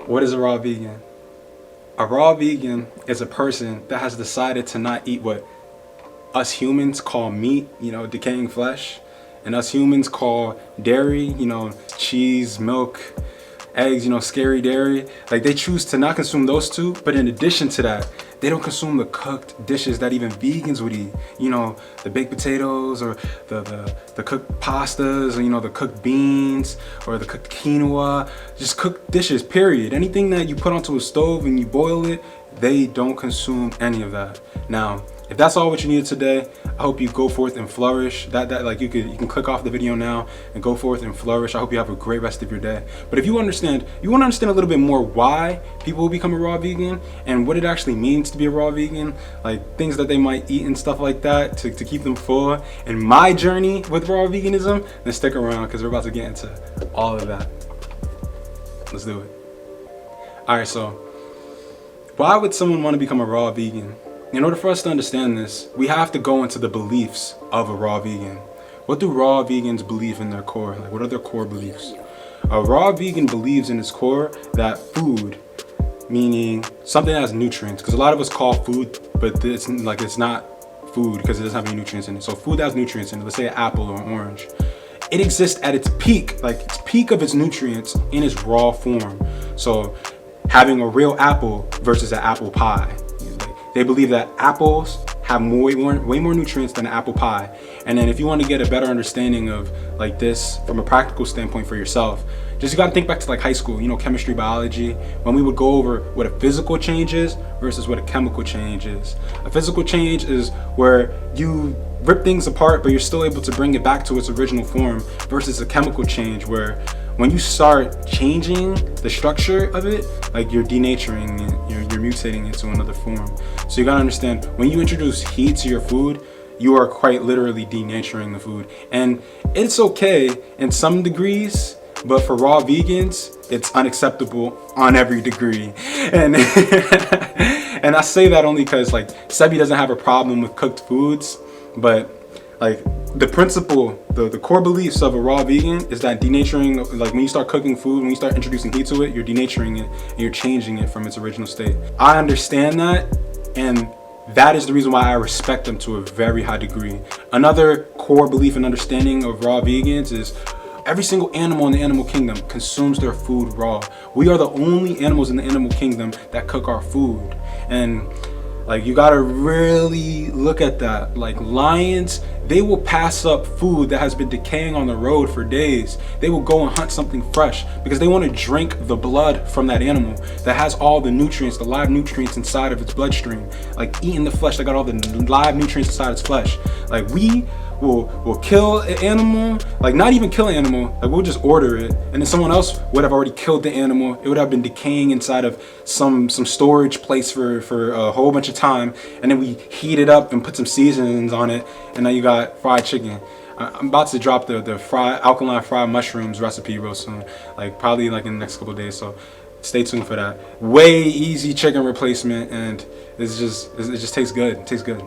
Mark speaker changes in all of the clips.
Speaker 1: What is a raw vegan? A raw vegan is a person that has decided to not eat what us humans call meat, decaying flesh, and us humans call dairy, cheese, milk, eggs, scary dairy. Like, they choose to not consume those two, but in addition to that, they don't consume the cooked dishes that even vegans would eat. The baked potatoes, or the cooked pastas, or the cooked beans, or the cooked quinoa. Just cooked dishes, period. Anything that you put onto a stove and you boil it, they don't consume any of that. Now, if that's all what you needed today, I hope you go forth and flourish. You can click off the video now and go forth and flourish. I hope you have a great rest of your day. But if you want to understand a little bit more why people will become a raw vegan and what it actually means to be a raw vegan, like things that they might eat and stuff like that to keep them full, and my journey with raw veganism, then stick around, because we're about to get into all of that. Let's do it. All right, so why would someone want to become a raw vegan? In order for us to understand this, we have to go into the beliefs of a raw vegan. What do raw vegans believe in their core? Like, what are their core beliefs? A raw vegan believes in its core that food, meaning something that has nutrients, because a lot of us call food, but it's not food because it doesn't have any nutrients in it. So food that has nutrients in it, let's say an apple or an orange, it exists at its peak, of its nutrients in its raw form. So having a real apple versus an apple pie. They believe that apples have way more nutrients than an apple pie. And then if you want to get a better understanding of this from a practical standpoint for yourself, you got to think back to high school, chemistry, biology, when we would go over what a physical change is versus what a chemical change is. A physical change is where you rip things apart, but you're still able to bring it back to its original form, versus a chemical change where when you start changing the structure of it, you're denaturing it, you're mutating it to another form. So you gotta understand, when you introduce heat to your food, you are quite literally denaturing the food. And it's okay in some degrees, but for raw vegans, it's unacceptable on every degree. And and I say that only because Sebi doesn't have a problem with cooked foods, but the principle, the core beliefs of a raw vegan is that denaturing, when you start cooking food, when you start introducing heat to it, you're denaturing it and you're changing it from its original state. I understand that, and that is the reason why I respect them to a very high degree. Another core belief and understanding of raw vegans is every single animal in the animal kingdom consumes their food raw. We are the only animals in the animal kingdom that cook our food. And you gotta really look at that. Lions, they will pass up food that has been decaying on the road for days. They will go and hunt something fresh because they want to drink the blood from that animal that has all the nutrients, the live nutrients inside of its bloodstream. Eating the flesh that got all the live nutrients inside its flesh. We will kill an animal, not even kill an animal, we'll just order it, and then someone else would have already killed the animal. It would have been decaying inside of some storage place for a whole bunch of time, and then we heat it up and put some seasonings on it, and now you got fried chicken. I'm about to drop the alkaline fried mushrooms recipe real soon, probably in the next couple of days, so stay tuned for that. Way easy chicken replacement, and it just tastes good. It tastes good.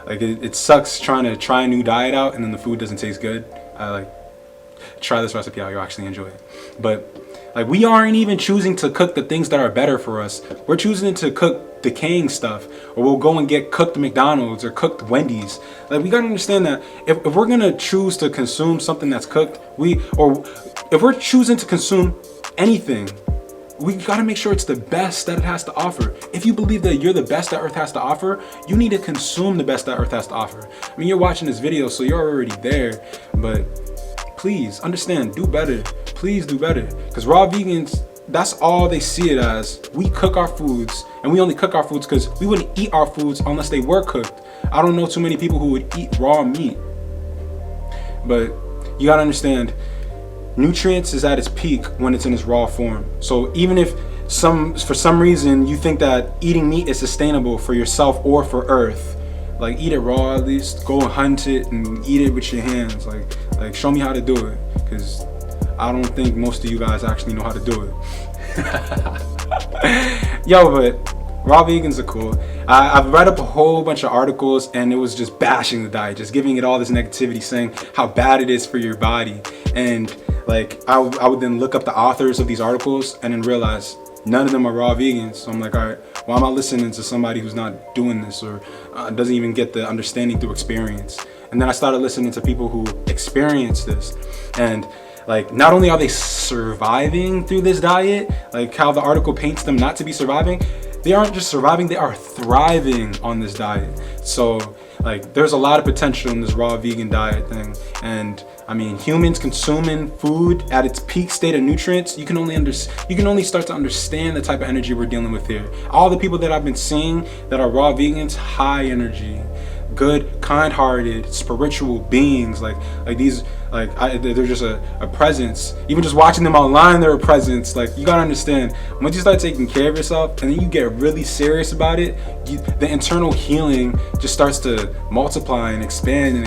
Speaker 1: It sucks trying to try a new diet out and then the food doesn't taste good. Try this recipe out, you'll actually enjoy it. But we aren't even choosing to cook the things that are better for us. We're choosing to cook decaying stuff, or we'll go and get cooked McDonald's or cooked Wendy's. We gotta understand that if we're gonna choose to consume something that's cooked, if we're choosing to consume anything, we gotta make sure it's the best that it has to offer. If you believe that you're the best that Earth has to offer, you need to consume the best that Earth has to offer. I mean, you're watching this video, so you're already there, but please understand, do better. Please do better. Because raw vegans, that's all they see it as. We cook our foods, and we only cook our foods because we wouldn't eat our foods unless they were cooked. I don't know too many people who would eat raw meat. But you gotta understand, nutrients is at its peak when it's in its raw form. So even if for some reason you think that eating meat is sustainable for yourself or for Earth, eat it raw at least. Go and hunt it and eat it with your hands. Show me how to do it, because I don't think most of you guys actually know how to do it. Yo, but raw vegans are cool. I've read up a whole bunch of articles, and it was just bashing the diet, just giving it all this negativity, saying how bad it is for your body. And I would then look up the authors of these articles and then realize none of them are raw vegans. So I'm like, all right, why am I listening to somebody who's not doing this, or doesn't even get the understanding through experience? And then I started listening to people who experience this, and like, not only are they surviving through this diet, like how the article paints them not to be surviving, they aren't just surviving, they are thriving on this diet. So like, there's a lot of potential in this raw vegan diet thing. And I mean, humans consuming food at its peak state of nutrients, you can only start to understand the type of energy we're dealing with here. All the people that I've been seeing that are raw vegans, high energy, good, kind-hearted, spiritual beings. Like these, they're just a presence. Even just watching them online, they're a presence. Like, you gotta understand, once you start taking care of yourself and then you get really serious about it, the internal healing just starts to multiply and expand, and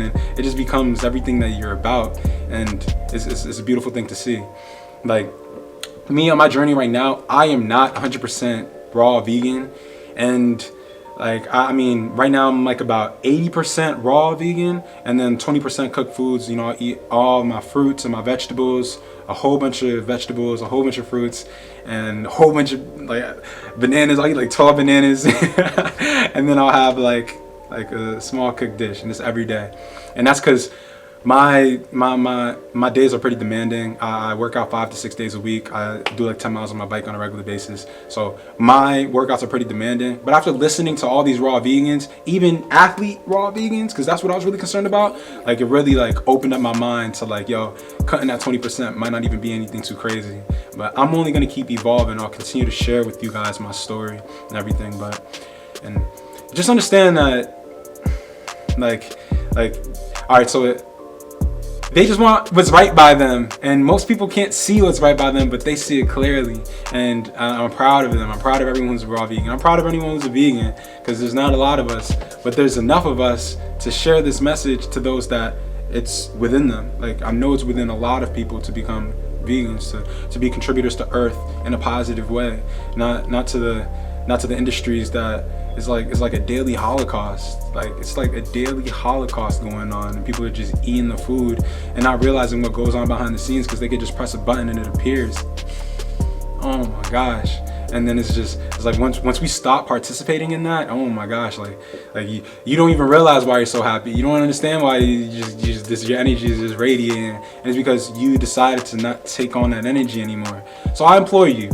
Speaker 1: then it just becomes everything that you're about. And it's a beautiful thing to see. Like, me on my journey right now, I am not 100% raw vegan, and like, I mean, right now I'm like about 80% raw vegan, and then 20% cooked foods. You know, I eat all my fruits and my vegetables, a whole bunch of vegetables, a whole bunch of fruits, and a whole bunch of like bananas. I'll eat like 12 bananas, and then I'll have like a small cooked dish, and this every day. And that's because my days are pretty demanding. I work out 5 to 6 days a week. I do like 10 miles on my bike on a regular basis. So my workouts are pretty demanding. But after listening to all these raw vegans, even athlete raw vegans, because that's what I was really concerned about, like, it really like opened up my mind to like, yo, cutting that 20% might not even be anything too crazy. But I'm only gonna keep evolving. I'll continue to share with you guys my story and everything. And just understand that, like, all right, so they just want what's right by them, and most people can't see what's right by them, but they see it clearly. And I'm proud of them. I'm proud of everyone who's raw vegan. I'm proud of anyone who's a vegan, because there's not a lot of us, but there's enough of us to share this message to those that it's within them. Like, I know it's within a lot of people to become vegans, to be contributors to Earth in a positive way, not to the industries that is like a daily holocaust. Like, it's like a daily holocaust going on, and people are just eating the food and not realizing what goes on behind the scenes, because they could just press a button and it appears. Oh my gosh. And then it's like once we stop participating in that, oh my gosh, like you don't even realize why you're so happy. You don't understand why your energy is just radiating, and it's because you decided to not take on that energy anymore. So I implore you,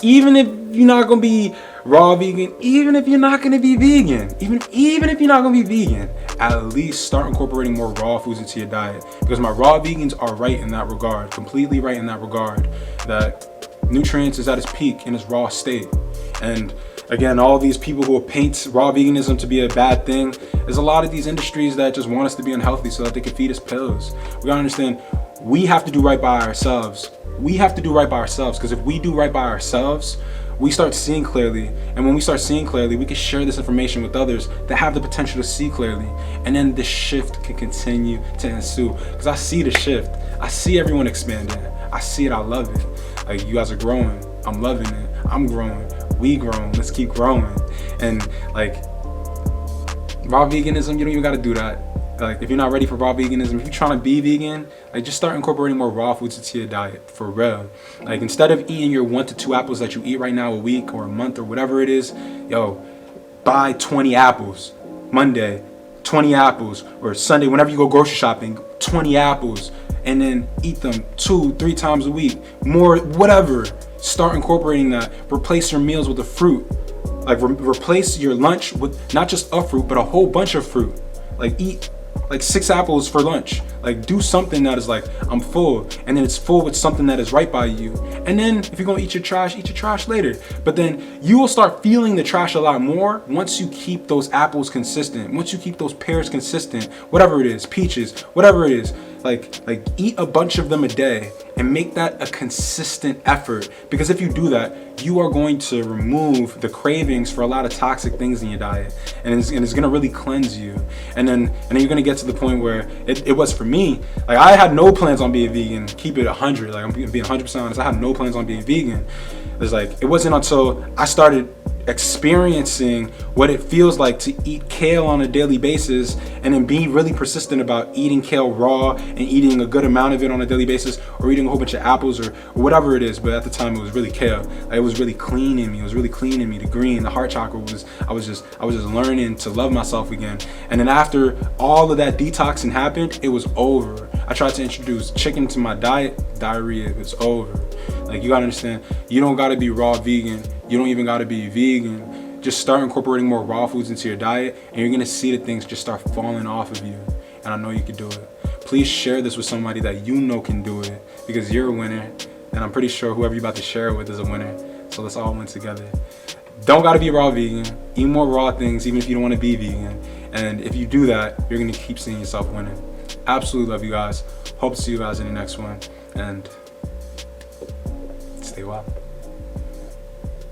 Speaker 1: even if you're not gonna be raw vegan, even if you're not gonna be vegan, even if you're not gonna be vegan, at least start incorporating more raw foods into your diet. Because my raw vegans are right in that regard, completely right in that regard, that nutrients is at its peak in its raw state. And again, all these people who paint raw veganism to be a bad thing, there's a lot of these industries that just want us to be unhealthy so that they can feed us pills. We gotta understand, we have to do right by ourselves. We have to do right by ourselves, because if we do right by ourselves, we start seeing clearly. And when we start seeing clearly, we can share this information with others that have the potential to see clearly. And then the shift can continue to ensue. Because I see the shift. I see everyone expanding. I see it. I love it. Like, you guys are growing. I'm loving it. I'm growing. We growing. Let's keep growing. And like, raw veganism, you don't even got to do that. Like, if you're not ready for raw veganism, if you're trying to be vegan, like, just start incorporating more raw foods into your diet, for real. Like, instead of eating your 1 to 2 apples that you eat right now a week or a month or whatever it is, yo, buy 20 apples Monday, 20 apples, or Sunday, whenever you go grocery shopping, 20 apples, and then eat them 2-3 times a week, more, whatever. Start incorporating that. Replace your meals with a fruit. Like, replace your lunch with not just a fruit, but a whole bunch of fruit. Like, eat like 6 apples for lunch. Like, do something that is like, I'm full, and then it's full with something that is right by you. And then if you're gonna eat your trash later. But then you will start feeling the trash a lot more once you keep those apples consistent, once you keep those pears consistent, whatever it is, peaches, whatever it is. Like eat a bunch of them a day and make that a consistent effort. Because if you do that, you are going to remove the cravings for a lot of toxic things in your diet, and it's gonna really cleanse you. And then you're gonna get to the point where it was for me. Like, I had no plans on being vegan. Keep it 100. Like, I'm being 100% honest. I had no plans on being vegan. It's like, it wasn't until I started experiencing what it feels like to eat kale on a daily basis, and then be really persistent about eating kale raw and eating a good amount of it on a daily basis, or eating a whole bunch of apples or whatever it is. But at the time it was really kale. Like, it was really cleaning me. It was really cleaning me. The green, the heart chakra was, I was just learning to love myself again. And then after all of that detoxing happened, it was over. I tried to introduce chicken to my diet, diarrhea was over. Like, you gotta understand, you don't gotta be raw vegan. You don't even gotta be vegan. Just start incorporating more raw foods into your diet, and you're gonna see that things just start falling off of you. And I know you can do it. Please share this with somebody that you know can do it, because you're a winner. And I'm pretty sure whoever you're about to share it with is a winner. So let's all win together. Don't gotta be raw vegan. Eat more raw things, even if you don't wanna be vegan. And if you do that, you're gonna keep seeing yourself winning. Absolutely love you guys. Hope to see you guys in the next one. And stay wild.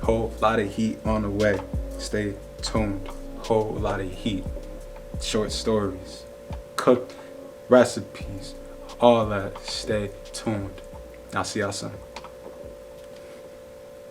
Speaker 1: Whole lot of heat on the way. Stay tuned. Whole lot of heat. Short stories, cooked recipes, all that. Stay tuned. I'll see y'all soon.